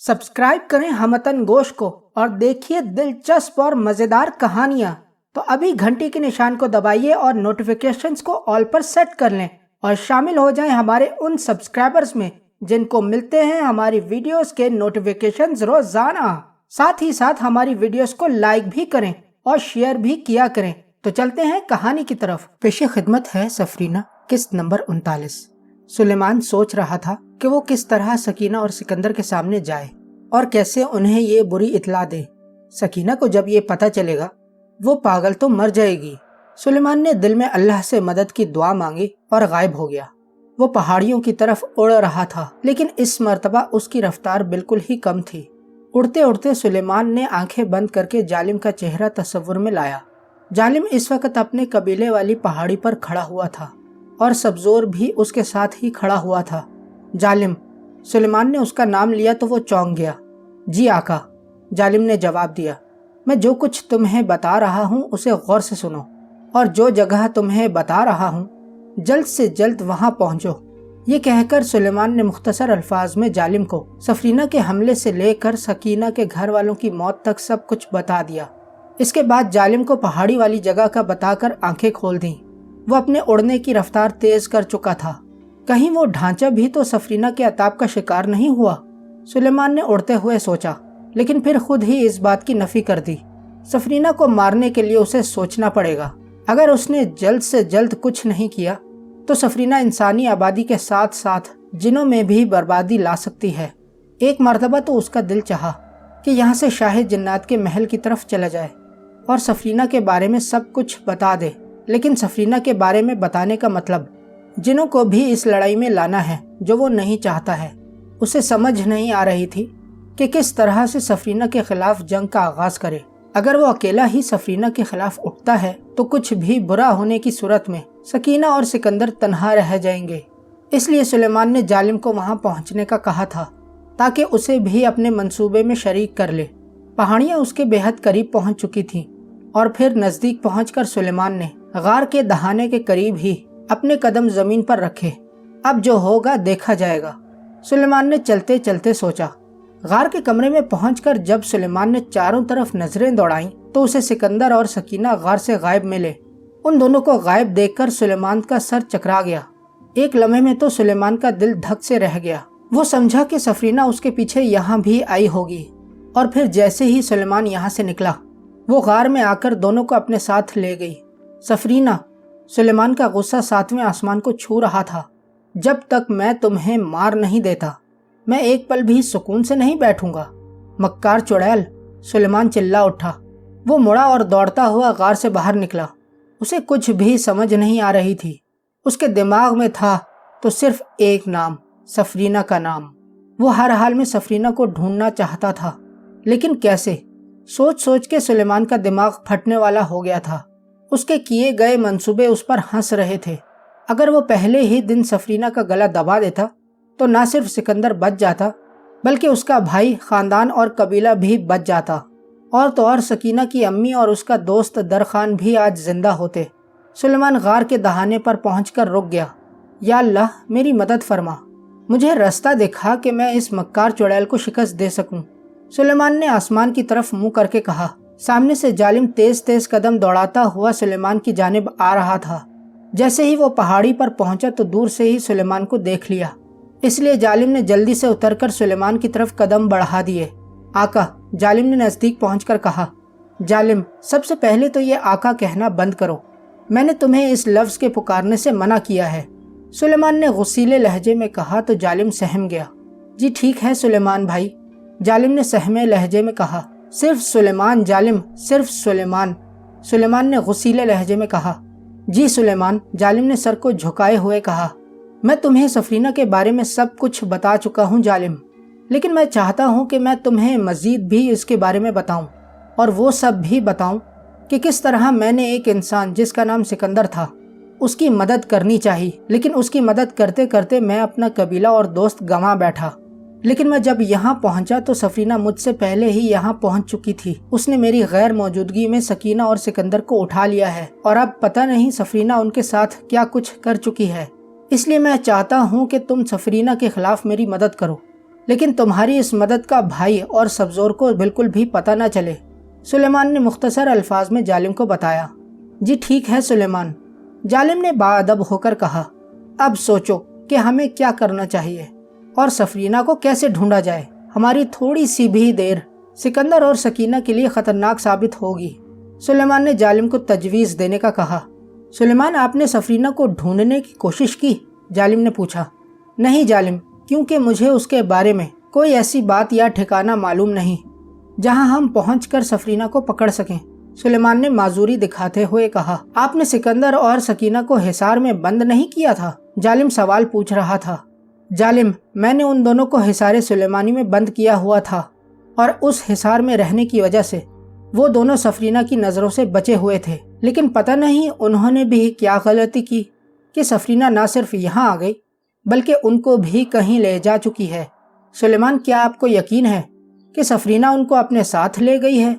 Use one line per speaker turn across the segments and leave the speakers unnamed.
Subscribe करें हमतन गोश को और देखिए दिलचस्प और मज़ेदार कहानियाँ। तो अभी घंटी के निशान को दबाइए और नोटिफिकेशंस को ऑल पर सेट कर लें और शामिल हो जाएं हमारे उन सब्सक्राइबर्स में जिनको मिलते हैं हमारी वीडियोस के नोटिफिकेशंस रोजाना। साथ ही साथ हमारी वीडियोस को लाइक भी करें और शेयर भी किया करें। तो चलते हैं कहानी की तरफ। पेशे खिदमत है सफरीना किस्त नंबर 39। सुलेमान सोच रहा था कि वो किस तरह सकीना और सिकंदर के सामने जाए और कैसे उन्हें ये बुरी इत्तला दे। सकीना को जब ये पता चलेगा वो पागल तो मर जाएगी। सुलेमान ने दिल में अल्लाह से मदद की दुआ मांगी और गायब हो गया। वो पहाड़ियों की तरफ उड़ रहा था, लेकिन इस मर्तबा उसकी रफ्तार बिल्कुल ही कम थी। उड़ते उड़ते सुलेमान ने आंखें बंद करके जालिम का चेहरा तस्वुर में लाया। जालिम इस वक्त अपने कबीले वाली पहाड़ी पर खड़ा हुआ था और सब्जोर भी उसके साथ ही खड़ा हुआ था। जालिम। सुलेमान ने उसका नाम लिया तो वो चौंक गया। जी आका, जालिम ने जवाब दिया। मैं जो कुछ तुम्हें बता रहा हूँ उसे गौर से सुनो और जो जगह तुम्हें बता रहा हूँ जल्द से जल्द वहाँ पहुँचो। ये कहकर सुलेमान ने मुख्तसर अल्फाज में जालिम को सफरीना के हमले से लेकर सकीना के घर वालों की मौत तक सब कुछ बता दिया। इसके बाद जालिम को पहाड़ी वाली जगह का बताकर आंखें खोल दी। वो अपने उड़ने की रफ्तार तेज कर चुका था। कहीं वो ढांचा भी तो सफरीना के अताब का शिकार नहीं हुआ। सुलेमान ने उड़ते हुए सोचा, लेकिन फिर खुद ही इस बात की नफी कर दी। सफरीना को मारने के लिए उसे सोचना पड़ेगा। अगर उसने जल्द से जल्द कुछ नहीं किया तो सफरीना इंसानी आबादी के साथ साथ जिनों में भी बर्बादी ला सकती है। एक मर्तबा तो उसका दिल चाहा कि यहाँ से शाही जिन्नात के महल की तरफ चला जाए और सफरीना के बारे में सब कुछ बता दे, लेकिन सफरीना के बारे में बताने का मतलब जिनों को भी इस लड़ाई में लाना है जो वो नहीं चाहता है। उसे समझ नहीं आ रही थी कि किस तरह से सफरीना के खिलाफ जंग का आगाज करे। अगर वो अकेला ही सफरीना के खिलाफ उठता है तो कुछ भी बुरा होने की सूरत में सकीना और सिकंदर तन्हा रह जाएंगे। इसलिए सुलेमान ने जालिम को वहां पहुंचने का कहा था ताकि उसे भी अपने मंसूबे में शरीक कर ले। पहाड़ियां उसके बेहद करीब पहुंच चुकी थीं और फिर नजदीक पहुंचकर सुलेमान ने गार के दहाने के करीब ही अपने कदम जमीन पर रखे। अब जो होगा देखा जाएगा, सुलेमान ने चलते चलते सोचा। गार के कमरे में पहुंचकर जब सुलेमान ने चारों तरफ नजरें दौड़ाईं तो उसे सिकंदर और सकीना गार से गायब मिले। उन दोनों को गायब देखकर सुलेमान का सर चकरा गया। एक लम्हे में तो सुलेमान का दिल धक से रह गया। वो समझा कि सफरीना उसके पीछे यहाँ भी आई होगी और फिर जैसे ही सुलेमान यहाँ से निकला वो गार में आकर दोनों को अपने साथ ले गई। सफरीना, सुलेमान का गुस्सा सातवें आसमान को छू रहा था। जब तक मैं तुम्हें मार नहीं देता मैं एक पल भी सुकून से नहीं बैठूंगा। मक्कार चुड़ैल, सुलेमान चिल्ला उठा। वो मुड़ा और दौड़ता हुआ गार से बाहर निकला। उसे कुछ भी समझ नहीं आ रही थी। उसके दिमाग में था तो सिर्फ एक नाम, सफरीना का नाम। वो हर हाल में सफरीना को ढूंढना चाहता था, लेकिन कैसे? सोच सोच के सुलेमान का दिमाग फटने वाला हो गया था। उसके किए गए मंसूबे उस पर हंस रहे थे। अगर वो पहले ही दिन सफरीना का गला दबा देता तो न सिर्फ सिकंदर बच जाता बल्कि उसका भाई, खानदान और कबीला भी बच जाता। और तो और सकीना की अम्मी और उसका दोस्त दरखान भी आज जिंदा होते। सुलेमान गार के दहाने पर पहुंचकर रुक गया। या अल्लाह, मेरी मदद फरमा, मुझे रास्ता दिखा कि मैं इस मक्कार चुड़ैल को शिकस्त दे सकूं। सुलेमान ने आसमान की तरफ मुंह करके कहा। सामने से जालिम तेज तेज कदम दौड़ाता हुआ सुलेमान की जानिब आ रहा था। जैसे ही वो पहाड़ी पर पहुंचा तो दूर से ही सुलेमान को देख लिया, इसलिए जालिम ने जल्दी से उतरकर सुलेमान की तरफ कदम बढ़ा दिए। आका, जालिम ने नजदीक पहुंचकर कहा। जालिम, सबसे पहले तो ये आका कहना बंद करो। मैंने तुम्हें इस लफ्ज के पुकारने से मना किया है, सुलेमान ने गुस्सीले लहजे में कहा तो जालिम सहम गया। जी ठीक है सुलेमान भाई, जालिम ने सहमे लहजे में कहा। सिर्फ सुलेमान जालिम, सिर्फ सुलेमान, सुलेमान ने गुस्सीले लहजे में कहा। जी सुलेमान, जालिम ने सर को झुकाए हुए कहा। मैं तुम्हें सफरीना के बारे में सब कुछ बता चुका हूँ जालिम, लेकिन मैं चाहता हूँ कि मैं तुम्हें मजीद भी इसके बारे में बताऊँ और वो सब भी बताऊँ कि किस तरह मैंने एक इंसान जिसका नाम सिकंदर था उसकी मदद करनी चाहिए, लेकिन उसकी मदद करते करते मैं अपना कबीला और दोस्त गंवा बैठा। लेकिन मैं जब यहाँ पहुँचा तो सफरीना मुझसे पहले ही यहाँ पहुँच चुकी थी। उसने मेरी गैर मौजूदगी में सकीना और सिकंदर को उठा लिया है और अब पता नहीं सफरीना उनके साथ क्या कुछ कर चुकी है। इसलिए मैं चाहता हूँ कि तुम सफरीना के खिलाफ मेरी मदद करो, लेकिन तुम्हारी इस मदद का भाई और सब्जोर को बिल्कुल भी पता न चले। सुलेमान ने मुख्तसर अल्फाज में जालिम को बताया। जी ठीक है सुलेमान, जालिम ने बाअदब होकर कहा। अब सोचो कि हमें क्या करना चाहिए और सफरीना को कैसे ढूंढा जाए। हमारी थोड़ी सी भी देर सिकंदर और सकीना के लिए खतरनाक साबित होगी। सुलेमान ने जालिम को तजवीज़ देने का कहा। सुलेमान, आपने सफरीना को ढूंढने की कोशिश की? जालिम ने पूछा। नहीं जालिम, क्योंकि मुझे उसके बारे में कोई ऐसी बात या ठिकाना मालूम नहीं जहां हम पहुंचकर सफरीना को पकड़ सकें। सुलेमान ने माजूरी दिखाते हुए कहा। आपने सिकंदर और सकीना को हिसार में बंद नहीं किया था? जालिम सवाल पूछ रहा था। जालिम, मैंने उन दोनों को हिसार सुलेमानी में बंद किया हुआ था और उस हिसार में रहने की वजह से वो दोनों सफरीना की नज़रों से बचे हुए थे। लेकिन पता नहीं उन्होंने भी क्या गलती की कि सफरीना ना सिर्फ यहाँ आ गई बल्कि उनको भी कहीं ले जा चुकी है। सुलेमान, क्या आपको यकीन है कि सफरीना उनको अपने साथ ले गई है?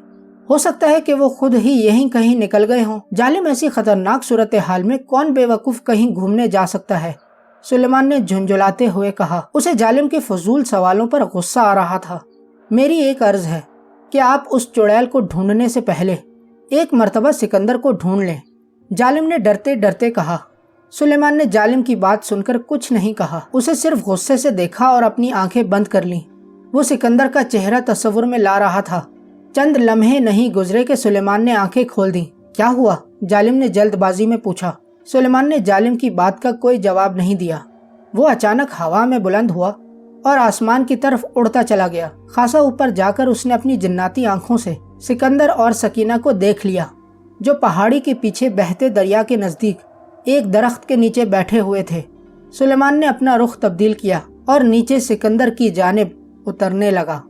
हो सकता है कि वो खुद ही यहीं कहीं निकल गए हों। जालिम, ऐसी खतरनाक सूरत हाल में कौन बेवकूफ़ कहीं घूमने जा सकता है? सुलेमान ने झुंझुलाते हुए कहा। उसे जालिम के फजूल सवालों पर गुस्सा आ रहा था। मेरी एक अर्ज है कि आप उस चुड़ैल को ढूंढने से पहले एक मर्तबा सिकंदर को ढूंढ लें, जालिम ने डरते डरते कहा। सुलेमान ने जालिम की बात सुनकर कुछ नहीं कहा। उसे सिर्फ गुस्से से देखा और अपनी आंखें बंद कर लीं। वो सिकंदर का चेहरा तस्वुर में ला रहा था। चंद लम्हे नहीं गुजरे कि सुलेमान ने आंखें खोल दी। क्या हुआ? जालिम ने जल्दबाजी में पूछा। सुलेमान ने जालिम की बात का कोई जवाब नहीं दिया। वो अचानक हवा में बुलंद हुआ और आसमान की तरफ उड़ता चला गया। खासा ऊपर जाकर उसने अपनी जन्नाती आंखों से सिकंदर और सकीना को देख लिया, जो पहाड़ी के पीछे बहते दरिया के नज़दीक एक दरख्त के नीचे बैठे हुए थे। सुलेमान ने अपना रुख तब्दील किया और नीचे सिकंदर की जानिब उतरने लगा।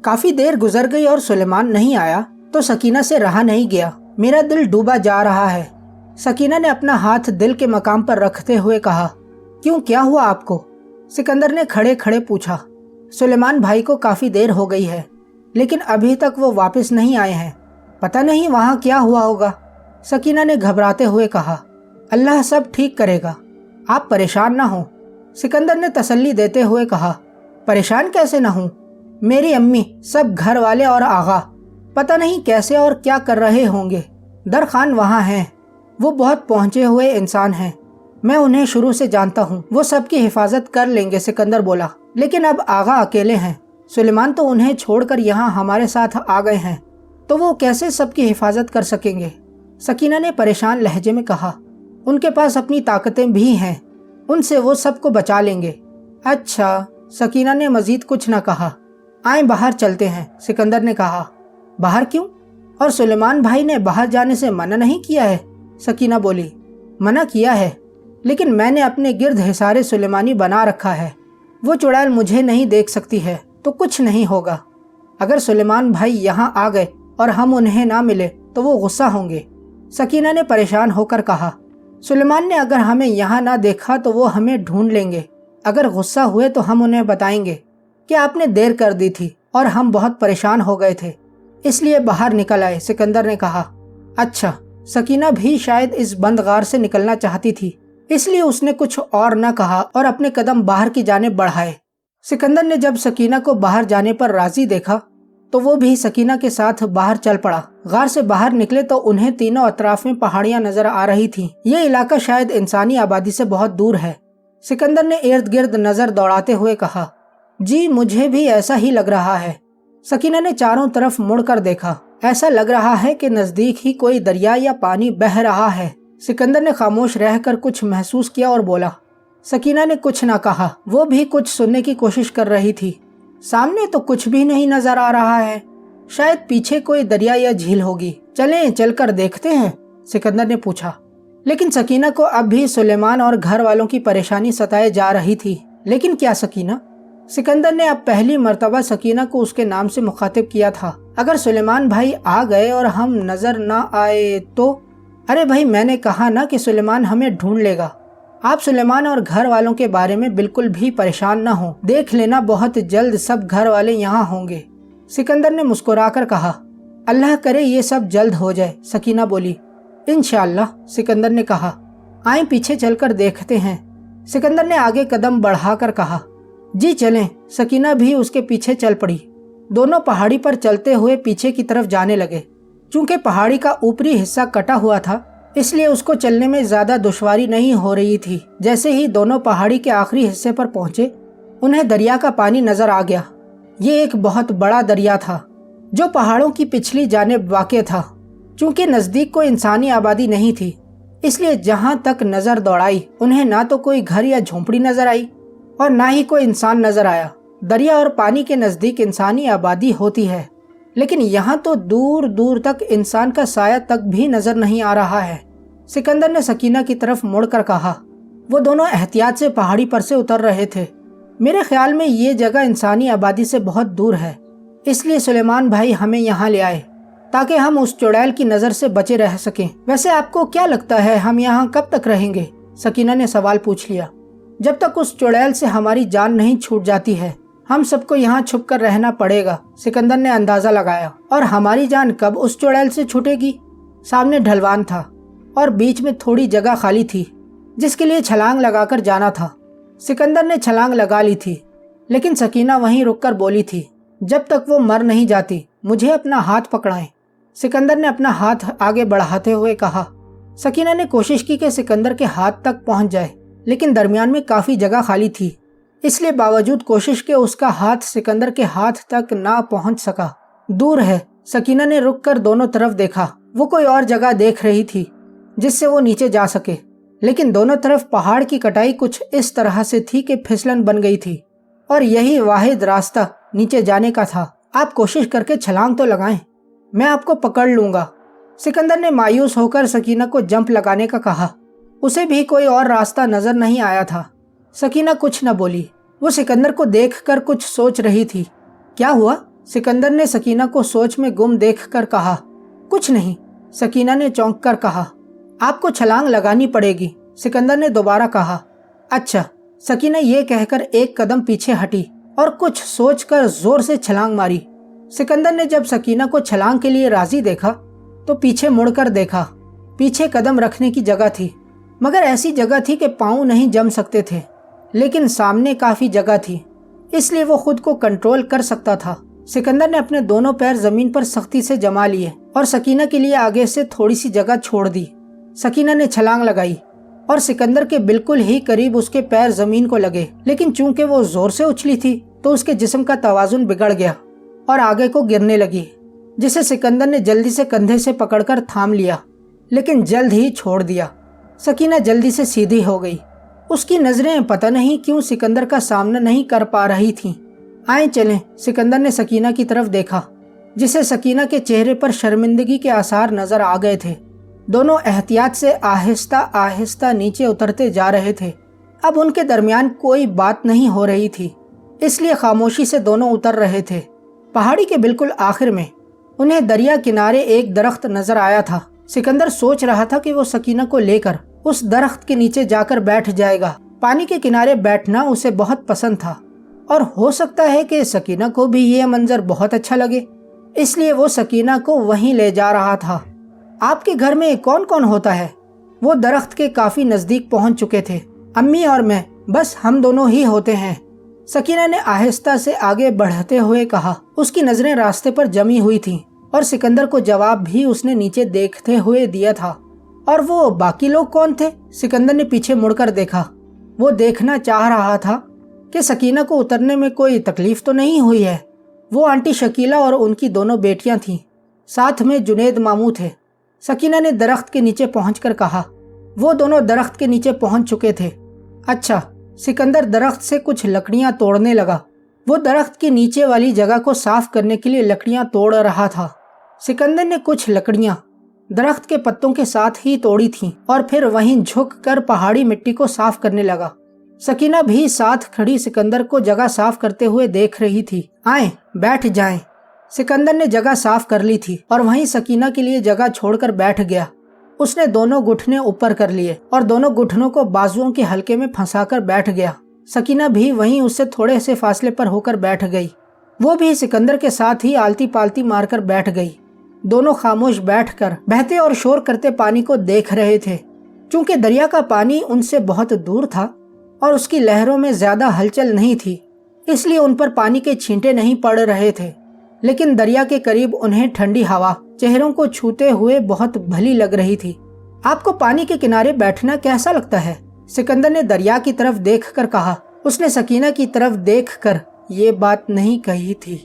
काफ़ी देर गुजर गई और सुलेमान नहीं आया तो सकीना से रहा नहीं गया। मेरा दिल डूबा जा रहा है, सकीना ने अपना हाथ दिल के मकाम पर रखते हुए कहा। क्यों, क्या हुआ आपको? सिकंदर ने खड़े खड़े पूछा। सुलेमान भाई को काफ़ी देर हो गई है लेकिन अभी तक वो वापस नहीं आए हैं। पता नहीं वहाँ क्या हुआ होगा, सकीना ने घबराते हुए कहा। अल्लाह सब ठीक करेगा, आप परेशान ना हो, सिकंदर ने तसल्ली देते हुए कहा। परेशान कैसे ना हूँ? मेरी अम्मी, सब घर वाले और आगा पता नहीं कैसे और क्या कर रहे होंगे। दर खान वहाँ हैं, वो बहुत पहुँचे हुए इंसान हैं, मैं उन्हें शुरू से जानता हूँ, वो सबकी हिफाजत कर लेंगे, सिकंदर बोला। लेकिन अब आगा अकेले हैं, सुलेमान तो उन्हें छोड़कर यहाँ हमारे साथ आ गए हैं, तो वो कैसे सबकी हिफाजत कर सकेंगे? सकीना ने परेशान लहजे में कहा। उनके पास अपनी ताकतें भी हैं, उनसे वो सबको बचा लेंगे। अच्छा, सकीना ने मजीद कुछ न कहा। आए बाहर चलते हैं, सिकंदर ने कहा। बाहर क्यों? और सुलेमान भाई ने बाहर जाने से मना नहीं किया है? सकीना बोली। मना किया है, लेकिन मैंने अपने गिर्द हिसारे सुलेमानी बना रखा है। वो चुड़ैल मुझे नहीं देख सकती है तो कुछ नहीं होगा। अगर सुलेमान भाई यहाँ आ गए और हम उन्हें ना मिले तो वो गुस्सा होंगे, सकीना ने परेशान होकर कहा। सुलेमान ने अगर हमें यहाँ ना देखा तो वो हमें ढूंढ लेंगे। अगर गुस्सा हुए तो हम उन्हें बताएंगे कि आपने देर कर दी थी और हम बहुत परेशान हो गए थे, इसलिए बाहर निकल आए, सिकंदर ने कहा। अच्छा, सकीना भी शायद इस बंदगार से निकलना चाहती थी, इसलिए उसने कुछ और न कहा और अपने कदम बाहर की जानिब बढ़ाए। सिकंदर ने जब सकीना को बाहर जाने पर राजी देखा तो वो भी सकीना के साथ बाहर चल पड़ा। गार से बाहर निकले तो उन्हें तीनों अतराफ में पहाड़ियां नजर आ रही थीं। ये इलाका शायद इंसानी आबादी से बहुत दूर है, सिकंदर ने इर्द गिर्द नजर दौड़ाते हुए कहा। जी, मुझे भी ऐसा ही लग रहा है। सकीना ने चारों तरफ मुड़कर देखा। ऐसा लग रहा है कि नजदीक ही कोई दरिया या पानी बह रहा है। सिकंदर ने खामोश रहकर कुछ महसूस किया और बोला। सकीना ने कुछ ना कहा, वो भी कुछ सुनने की कोशिश कर रही थी। सामने तो कुछ भी नहीं नजर आ रहा है, शायद पीछे कोई दरिया या झील होगी। चलें, चलकर देखते हैं, सिकंदर ने पूछा। लेकिन सकीना को अब भी सुलेमान और घर वालों की परेशानी सताए जा रही थी। लेकिन क्या सकीना? सिकंदर ने अब पहली मर्तबा सकीना को उसके नाम से मुखातिब किया था। अगर सुलेमान भाई आ गए और हम नजर ना आए तो? अरे भाई, मैंने कहा ना कि सुलेमान हमें ढूंढ लेगा। आप सुलेमान और घर वालों के बारे में बिल्कुल भी परेशान ना हो, देख लेना बहुत जल्द सब घर वाले यहाँ होंगे, सिकंदर ने मुस्कुराकर कहा। अल्लाह करे ये सब जल्द हो जाए, सकीना बोली। इंशाअल्लाह, सिकंदर ने कहा। आए पीछे चलकर देखते हैं, सिकंदर ने आगे कदम बढ़ाकर कहा। जी चलें। सकीना भी उसके पीछे चल पड़ी। दोनों पहाड़ी पर चलते हुए पीछे की तरफ जाने लगे। चूंकि पहाड़ी का ऊपरी हिस्सा कटा हुआ था, इसलिए उसको चलने में ज्यादा दुश्वारी नहीं हो रही थी। जैसे ही दोनों पहाड़ी के आखिरी हिस्से पर पहुंचे, उन्हें दरिया का पानी नजर आ गया। ये एक बहुत बड़ा दरिया था जो पहाड़ों की पिछली जानिब वाक़ था। चूंकि नजदीक कोई इंसानी आबादी नहीं थी, इसलिए जहां तक नजर दौड़ाई उन्हें ना तो कोई घर या झोंपड़ी नजर आई और ना ही कोई इंसान नजर आया। दरिया और पानी के नजदीक इंसानी आबादी होती है, लेकिन यहाँ तो दूर दूर तक इंसान का साया तक भी नजर नहीं आ रहा है। सिकंदर ने सकीना की तरफ मुड़कर कहा। वो दोनों एहतियात से पहाड़ी पर से उतर रहे थे। मेरे ख्याल में ये जगह इंसानी आबादी से बहुत दूर है, इसलिए सुलेमान भाई हमें यहाँ ले आए ताकि हम उस चुड़ैल की नज़र से बचे रह सकें। वैसे आपको क्या लगता है हम यहाँ कब तक रहेंगे? सकीना ने सवाल पूछ लिया। जब तक उस चुड़ैल से हमारी जान नहीं छूट जाती है, हम सबको यहाँ छुप कर रहना पड़ेगा, सिकंदर ने अंदाजा लगाया। और हमारी जान कब उस चुड़ैल से छूटेगी? सामने ढलवान था और बीच में थोड़ी जगह खाली थी जिसके लिए छलांग लगाकर जाना था। सिकंदर ने छलांग लगा ली थी, लेकिन सकीना वहीं रुककर बोली थी, जब तक वो मर नहीं जाती मुझे अपना हाथ पकड़ाएं। सिकंदर ने अपना हाथ आगे बढ़ाते हुए कहा। सकीना ने कोशिश की कि सिकंदर के हाथ तक पहुंच जाए, लेकिन दरमियान में काफ़ी जगह खाली थी, इसलिए बावजूद कोशिश के उसका हाथ सिकंदर के हाथ तक ना पहुंच सका। दूर है। सकीना ने रुककर दोनों तरफ देखा। वो कोई और जगह देख रही थी जिससे वो नीचे जा सके, लेकिन दोनों तरफ पहाड़ की कटाई कुछ इस तरह से थी कि फिसलन बन गई थी और यही वाहिद रास्ता नीचे जाने का था। आप कोशिश करके छलांग तो लगाएं, मैं आपको पकड़ लूंगा। सिकंदर ने मायूस होकर सकीना को जंप लगाने का कहा। उसे भी कोई और रास्ता नजर नहीं आया था। सकीना कुछ न बोली। वो सिकंदर को देखकर कुछ सोच रही थी। क्या हुआ? सिकंदर ने सकीना को सोच में गुम देखकर कहा। कुछ नहीं, सकीना ने चौंक कर कहा। आपको छलांग लगानी पड़ेगी, सिकंदर ने दोबारा कहा। अच्छा। सकीना ये कहकर एक कदम पीछे हटी और कुछ सोचकर जोर से छलांग मारी। सिकंदर ने जब सकीना को छलांग के लिए राजी देखा तो पीछे मुड़कर देखा। पीछे कदम रखने की जगह थी, मगर ऐसी जगह थी कि पाँव नहीं जम सकते थे, लेकिन सामने काफ़ी जगह थी, इसलिए वो खुद को कंट्रोल कर सकता था। सिकंदर ने अपने दोनों पैर ज़मीन पर सख्ती से जमा लिए और सकीना के लिए आगे से थोड़ी सी जगह छोड़ दी। सकीना ने छलांग लगाई और सिकंदर के बिल्कुल ही करीब उसके पैर ज़मीन को लगे, लेकिन चूंकि वो ज़ोर से उछली थी तो उसके जिस्म का तवाजुन बिगड़ गया और आगे को गिरने लगी, जिसे सिकंदर ने जल्दी से कंधे से पकड़कर थाम लिया, लेकिन जल्द ही छोड़ दिया। सकीना जल्दी से सीधी हो गई। उसकी नज़रें पता नहीं क्यों सिकंदर का सामना नहीं कर पा रही थीं। आए चलें। सिकंदर ने सकीना की तरफ देखा, जिसे सकीना के चेहरे पर शर्मिंदगी के आसार नजर आ गए थे। दोनों एहतियात से आहिस्ता आहिस्ता नीचे उतरते जा रहे थे। अब उनके दरमियान कोई बात नहीं हो रही थी, इसलिए खामोशी से दोनों उतर रहे थे। पहाड़ी के बिल्कुल आखिर में उन्हें दरिया किनारे एक दरख्त नजर आया था। सिकंदर सोच रहा था कि वो सकीना को लेकर उस दरख्त के नीचे जाकर बैठ जाएगा। पानी के किनारे बैठना उसे बहुत पसंद था और हो सकता है कि सकीना को भी ये मंजर बहुत अच्छा लगे, इसलिए वो सकीना को वहीं ले जा रहा था। आपके घर में कौन कौन होता है? वो दरख्त के काफी नजदीक पहुंच चुके थे। अम्मी और मैं, बस हम दोनों ही होते हैं, सकीना ने आहिस्ता से आगे बढ़ते हुए कहा। उसकी नजरें रास्ते पर जमी हुई थीं और सिकंदर को जवाब भी उसने नीचे देखते हुए दिया था। और वो बाकी लोग कौन थे? सिकंदर ने पीछे मुड़कर देखा। वो देखना चाह रहा था कि सकीना को उतरने में कोई तकलीफ तो नहीं हुई है। वो आंटी शकीला और उनकी दोनों बेटियां थीं, साथ में जुनेद मामू थे। सकीना ने दरख्त के नीचे पहुंचकर कहा। वो दोनों दरख्त के नीचे पहुंच चुके थे। अच्छा। सिकंदर दरख्त से कुछ लकड़ियां तोड़ने लगा। वो दरख्त के नीचे वाली जगह को साफ करने के लिए लकड़ियां तोड़ रहा था। सिकंदर ने कुछ लकड़ियां दरख्त के पत्तों के साथ ही तोड़ी थीं और फिर वहीं झुककर पहाड़ी मिट्टी को साफ करने लगा। सकीना भी साथ खड़ी सिकंदर को जगह साफ करते हुए देख रही थी। आए बैठ जाएं। सिकंदर ने जगह साफ कर ली थी और वहीं सकीना के लिए जगह छोड़कर बैठ गया। उसने दोनों घुटने ऊपर कर लिए और दोनों घुटनों को बाजुओं के हल्के में फंसाकर बैठ गया। सकीना भी वहीं उससे थोड़े से फासले पर होकर बैठ गई। वो भी सिकंदर के साथ ही आलती पालती मारकर बैठ गई। दोनों खामोश बैठकर बहते और शोर करते पानी को देख रहे थे। चूंकि दरिया का पानी उनसे बहुत दूर था और उसकी लहरों में ज्यादा हलचल नहीं थी, اس لیے ان پر پانی کے چھینٹے نہیں پڑ رہے تھے، لیکن دریا کے قریب انہیں ٹھنڈی ہوا چہروں کو چھوتے ہوئے بہت بھلی لگ رہی تھی۔ آپ کو پانی کے کنارے بیٹھنا کیسا لگتا ہے؟ سکندر نے دریا کی طرف دیکھ کر کہا۔ اس نے سکینہ کی طرف دیکھ کر یہ بات نہیں کہی تھی۔